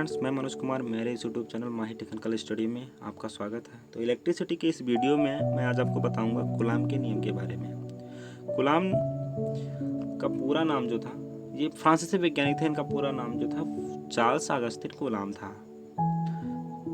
Friends, मैं मनोज कुमार, मेरे इस यूट्यूब चैनल माही टेक्निकल स्टडी में आपका स्वागत है। तो इलेक्ट्रिसिटी के इस वीडियो में मैं आज आपको बताऊंगा कूलाम के नियम के बारे में। कूलाम का पूरा नाम जो था, ये फ्रांसीसी वैज्ञानिक थे, इनका पूरा नाम जो था चार्ल्स ऑगस्टिन कूलाम था।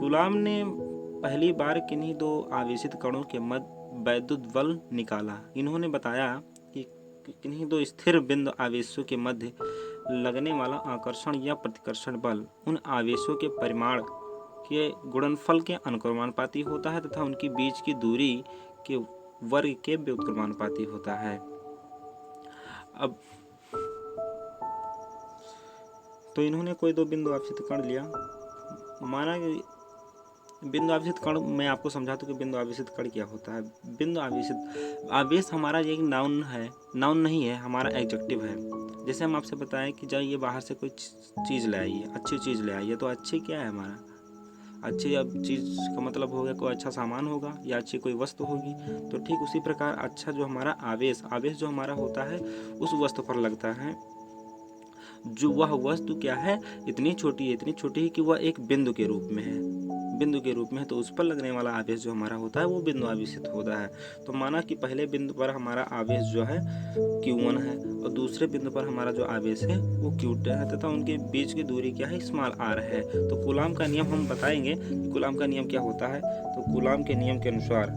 कूलाम ने पहली बार किन्हीं दो आवेशित कणों के मध्य वैद्युत बल निकाला। इन्होंने बताया कि किन्हीं दो स्थिर बिंदु आवेशों के मध्य लगने वाला आकर्षण या प्रतिकर्षण बल उन आवेशों के परिमाण के गुणनफल के अनुक्रमानुपाती होता है तथा उनके बीच की दूरी के वर्ग के व्युत्क्रमानुपाती होता है। अब तो इन्होंने कोई दो बिंदु आवेशित कण लिया, माना कि बिंदु आवेशित कण, मैं आपको समझाता हूँ कि बिंदु आवेशित कण क्या होता है। बिंदु आवेशित आवेश हमारा एक नाउन है, नाउन नहीं है, हमारा एडजेक्टिव है। जैसे हम आपसे बताएं कि जाइए बाहर से कोई चीज़ ले आइए, अच्छी चीज़ ले आइए, तो अच्छी क्या है हमारा? अच्छी अब चीज़ का मतलब हो गया कोई अच्छा सामान होगा या अच्छी कोई वस्तु होगी। तो ठीक उसी प्रकार अच्छा जो हमारा आवेश जो हमारा होता है उस वस्तु पर लगता है। जो वह वस्तु क्या है, इतनी छोटी है कि वह एक बिंदु के रूप में है, तो उस पर लगने वाला आवेश जो हमारा होता है वो बिंदु आवेशित होता है। तो माना कि पहले बिंदु पर हमारा आवेश जो है Q1 है और दूसरे बिंदु पर हमारा जो आवेश है वो Q2 है तथा उनके बीच की दूरी क्या है, स्मॉल r है। तो कूलाम का नियम हम बताएंगे कि कूलाम का नियम क्या होता है। तो कूलाम के नियम के अनुसार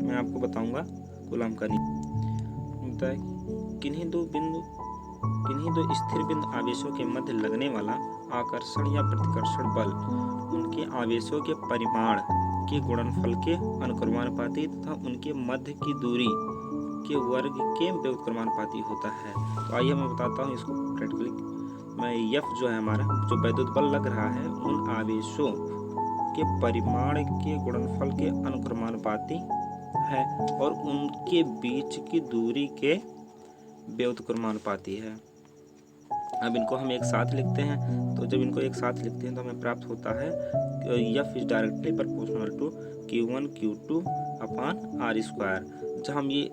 मैं आपको बताऊंगा कूलाम का नियम होता है। किन्हीं दो स्थिर बिंदु आवेशों के मध्य लगने वाला आकर्षण या प्रतिकर्षण बल उनके आवेशों के परिमाण के गुणनफल के अनुक्रमानुपाती तथा उनके मध्य की दूरी के वर्ग के व्युत्क्रमानुपाती होता है। तो आइए मैं बताता हूँ इसको प्रैक्टिकली। मैं F जो है हमारा जो वैद्युत बल लग रहा है उन आवेशों के परिमाण के गुणनफल के अनुक्रमानुपाती है और उनके बीच की दूरी के व्युत्क्रमानुपाती है। अब इनको हम एक साथ लिखते हैं, तो जब इनको एक साथ लिखते हैं तो हमें प्राप्त होता है F is directly proportional to Q1 Q2 upon R square. जब हम ये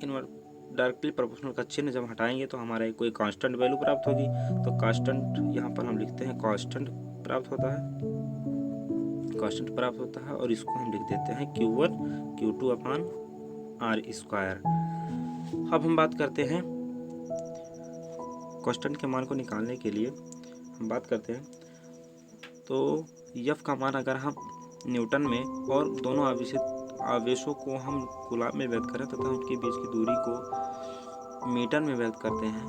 डायरेक्टली प्रोपोर्शनल का चिन्ह जब हटाएंगे तो हमारा कोई कांस्टेंट वैल्यू प्राप्त होगी। तो कांस्टेंट यहाँ पर हम लिखते हैं, कांस्टेंट प्राप्त होता है और इसको हम लिख देते हैं Q1 Q2 upon R square. अब हम बात करते हैं कांस्टेंट के मान को निकालने के लिए हम बात करते हैं। तो F का मान अगर हम न्यूटन में और दोनों आवेशों को हम कूलाम में व्यक्त करें तथा उनके बीच की दूरी को मीटर में व्यक्त करते हैं,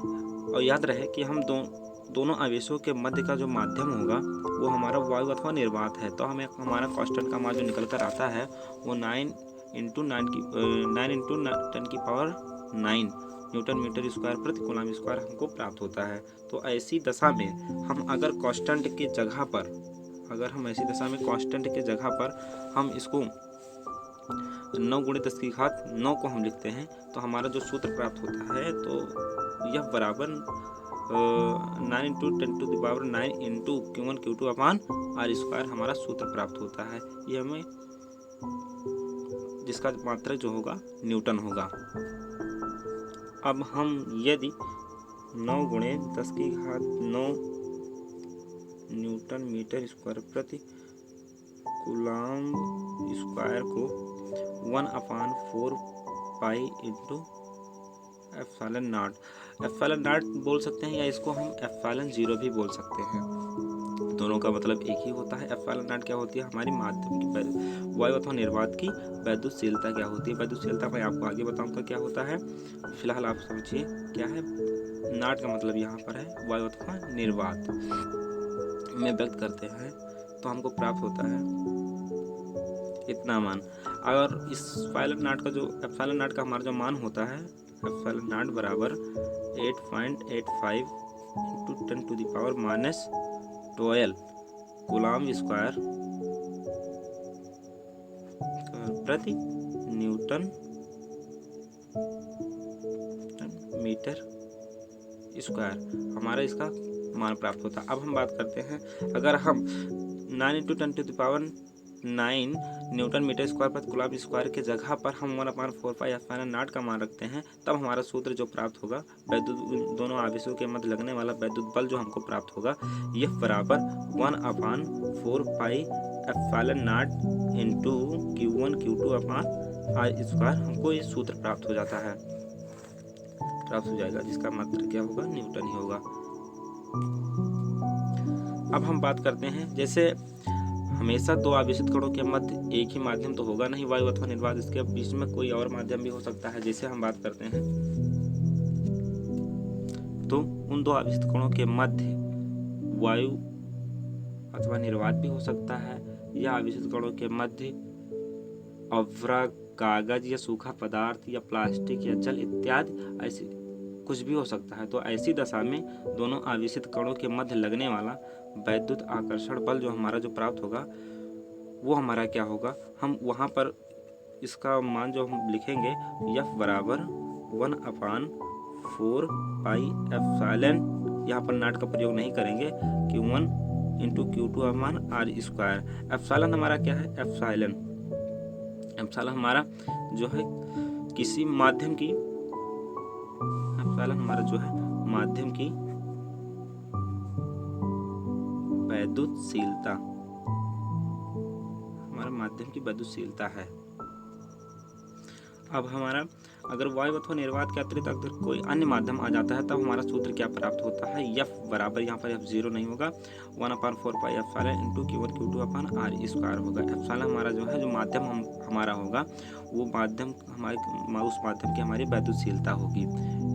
और याद रहे कि हम दोनों आवेशों के मध्य का जो माध्यम होगा वो हमारा वायु अथवा निर्वात है। तो हमें हमारा कांस्टेंट का मान जो निकल कर आता है वो 9 इंटू 10⁹ न्यूटन मीटर स्क्वायर प्रति कूलाम स्क्वायर हमको प्राप्त होता है। तो ऐसी दशा में हम अगर कांस्टेंट के जगह पर हम इसको 9 × 10⁹ को हम लिखते हैं तो हमारा जो सूत्र प्राप्त होता है तो यह बराबर 9 into 10⁹ into Q1 Q2 upon R square हमारा सूत्र प्राप्त होता है। ये हमें जिसका मात्रक जो होगा न्यूटन होगा। अब हम यदि 9 × 10⁹ न्यूटन मीटर स्क्वायर प्रति कूलाम स्क्वायर को 1/4 पाई इंटू एप्सिलॉन बोल सकते हैं या इसको हम एप्सिलॉन 0 भी बोल सकते हैं। दोनों का मतलब एक ही होता है। एप्सिलॉन क्या होती है, हमारी माध्यम की वायु अथवा निर्वात की वैद्युतशीलता क्या होती है। वैद्युतशीलता मैं आपको आगे बताऊंगा क्या होता है, फिलहाल आप समझिए क्या है। नाट का मतलब यहाँ पर है वायु अथवा निर्वात में व्यक्त करते हैं तो हमको प्राप्त होता है इतना मान। अगर इस एप्सिलॉन नॉट का हमारा जो मान होता है, एप्सिलॉन नॉट बराबर 8.85 इंटू 10⁻⁻12 कूलाम स्क्वायर प्रति न्यूटन मीटर स्क्वायर हमारा इसका मान प्राप्त होता है। अब हम बात करते हैं, अगर हम 9 इंटू 10⁻⁹ 9 न्यूटन मीटर स्क्वायर प्रति कूलम्ब स्क्वायर के जगह पर हम 1/4 एप्सिलॉन नॉट का मान रखते हैं, तब हमारा सूत्र जो प्राप्त होगा वैद्युत दोनों आवेशों के मध्य लगने वाला वैद्युत बल जो हमको प्राप्त होगा यह बराबर 1/4 epsilon not into Q1 Q2 upon R square, हमको ये सूत्र प्राप्त हो जाता है, प्राप्त हो जाएगा, जिसका मात्रा क्या होगा, न्यूटन ही होगा। अब हम बात करते हैं, जैसे हमेशा दो आवेशित कणों के मध्य एक ही माध्यम तो होगा नहीं, वायु अथवा निर्वात, इसके बीच में कोई और माध्यम भी हो सकता है। जैसे हम बात करते हैं तो उन दो आवेशित कणों के मध्य वायु अथवा निर्वात भी हो सकता है, या आवेशित कणों के मध्य अवरा, कागज या सूखा पदार्थ या प्लास्टिक या जल इत्यादि ऐसे कुछ भी हो सकता है। तो ऐसी दशा में दोनों आवेशित कणों के मध्य लगने वाला वैद्युत आकर्षण बल जो हमारा जो प्राप्त होगा वो हमारा क्या होगा, हम वहाँ पर इसका मान जो हम लिखेंगे F बराबर 1/4 पाई एप्सिलॉन, यहाँ पर नॉट का प्रयोग नहीं करेंगे, Q1 into Q2 upon R square. Epsilon हमारा क्या है, एप्सिलॉन हमारा जो है किसी माध्यम की, एप्सिलॉन हमारा जो है माध्यम की वैद्युतशीलता, हमारा माध्यम की वैद्युतशीलता है। अब हमारा अगर वायु अथवा निर्वात के अतिरिक्त अगर कोई अन्य माध्यम आ जाता है तब हमारा सूत्र क्या प्राप्त होता है, F बराबर, यहाँ पर F0 नहीं होगा, 1/4 pi epsilon into Q1 Q2 upon R square होगा। एप्सिलॉन हमारा जो है जो माध्यम हमारा होगा वो माध्यम हमारे उस माध्यम की हमारी वैद्युतशीलता होगी,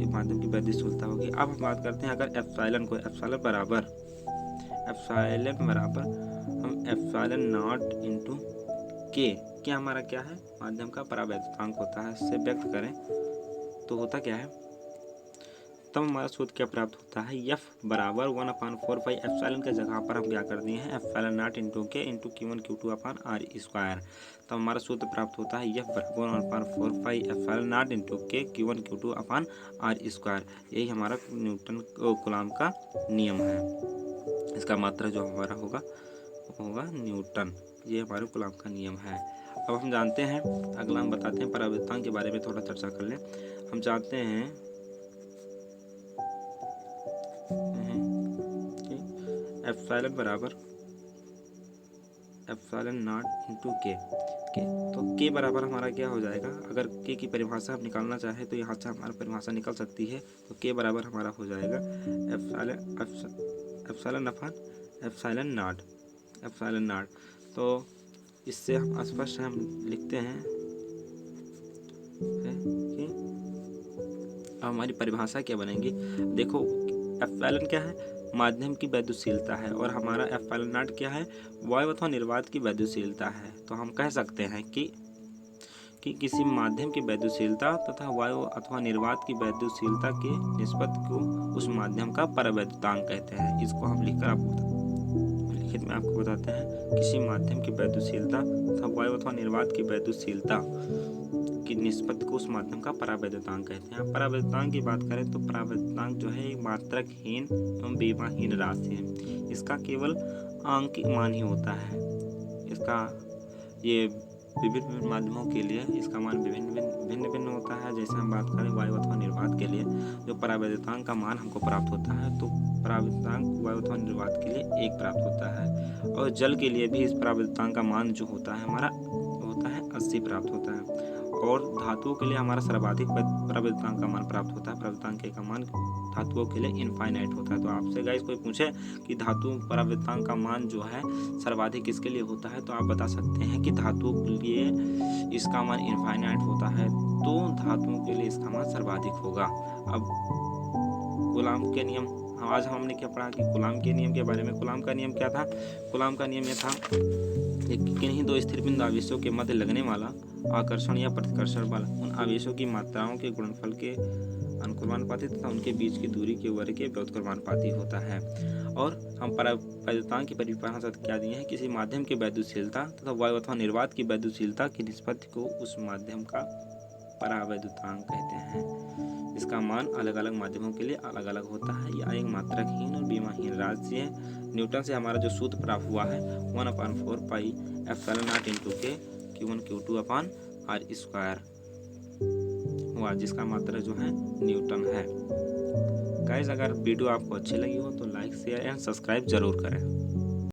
ये माध्यम की वैद्युतशीलता होगी। अब हम बात करते हैं अगर एप्सिलॉन को, एप्सिलॉन बराबर हम एप्सिलॉन नॉट इंटू के हमारा क्या है, माध्यम का परावैद्युतांक होता है, इससे व्यक्त करें तो होता क्या है, तब हमारा सूत्र क्या प्राप्त होता है, F बराबर 1/4 पाई एप्सिलॉन के जगह पर हम क्या कर दिए हैं, epsilon not into k into Q1 Q2 upon R square, तब हमारा सूत्र प्राप्त होता है F बराबर 1/4 पाई एप्सिलॉन नॉट इंटू के Q1 Q2 upon R square. यही हमारा न्यूटन कूलम्ब का नियम है, इसका मात्रा जो हमारा होगा न्यूटन, ये हमारे कूलम्ब का नियम है। अब हम जानते हैं, अगला हम बताते हैं परावैद्युतांक के बारे में थोड़ा चर्चा कर लें। हम जानते हैं एप्सिलॉन बराबर एप्सिलॉन नॉट इंटू के, तो के बराबर हमारा क्या हो जाएगा, अगर के की परिभाषा हम निकालना चाहें तो यहाँ से हमारा परिभाषा निकल सकती है, तो के बराबर हमारा हो जाएगा एप्सिलॉन अपॉन एप्सिलॉन नॉट। तो इससे हम स्पष्ट हम लिखते हैं कि हमारी परिभाषा क्या बनेगी, देखो एप्सिलॉन क्या है, माध्यम की वैद्युतशीलता है, और हमारा एप्सिलॉन नॉट क्या है, वायु अथवा निर्वात की वैद्युतशीलता है। तो हम कह सकते हैं कि किसी माध्यम की वैद्युतशीलता तथा वायु अथवा निर्वात की वैद्युतशीलता के निष्पत्ति को उस माध्यम का परावैद्युतांक कहते हैं। इसको हम लिखकर आपको लिखित में आपको बताते हैं, किसी माध्यम की वैद्युतशीलता तथा वायु अथवा निर्वात की वैद्युतशीलता की निष्पत्ति को उस माध्यम का परावैद्युतांक कहते हैं। परावैद्युतांक की बात करें तो परावैद्युतांक जो है एक मात्रकहीन एवं बीमाहीन राशि है, इसका केवल आंकिक मान ही होता है, इसका ये विभिन्न माध्यमों के लिए इसका मान भिन्न होता है। जैसे हम बात करें वायु अथवा निर्वात के लिए जो परावैद्युतांक का मान हमको प्राप्त होता है, तो परावैद्युतांक वायु अथवा निर्वात के लिए 1 प्राप्त होता है, और जल के लिए भी इस परावैद्युतांक का मान जो होता है हमारा होता है 80 प्राप्त होता है, और धातुओं के लिए हमारा सर्वाधिक परावैद्युतांक का मान प्राप्त होता है, परावैद्युतांक का मान धातुओं के लिए इनफाइनाइट होता है। तो आपसे गाइस कोई पूछे कि धातु परावैद्युतांक का मान जो है सर्वाधिक किसके लिए होता है, तो आप बता सकते हैं कि धातुओं के लिए इसका मान इनफाइनाइट होता है, तो धातुओं के लिए इसका मान सर्वाधिक होगा। अब कूलम्ब के नियम, आज हमने क्या पढ़ा कि कूलम्ब के नियम के बारे में। कूलम्ब का नियम क्या था, कूलम्ब का नियम यह था कि किन्हीं दो स्थिर बिंदु आवेशों के मध्य लगने वाला आकर्षण या प्रतिकर्षण बल उन आवेशों की मात्राओं के गुणनफल के अनुक्रमानुपाती तथा उनके बीच की दूरी के वर्ग के व्युत्क्रमानुपाती होता है। और हम परावैद्युतांक की परिभाषा क्या दिए हैं, किसी माध्यम की वैद्युतशीलता तथा वायु अथवा निर्वात की वैद्युतशीलता की निष्पत्ति को उस माध्यम का परावैद्युतांक कहते हैं। इसका मान अलग अलग माध्यमों के लिए अलग अलग होता है। यह एक मात्रकहीन और बीमाहीन राशि है। न्यूटन से हमारा जो सूत्र प्राप्त हुआ है 1/4 पाई एप्सिलॉन नॉट इंटू के Q1 Q2 अपॉन r² हुआ, जिसका मात्रक जो है न्यूटन है। गाइस, अगर वीडियो आपको अच्छी लगी हो तो लाइक शेयर एंड सब्सक्राइब जरूर करें।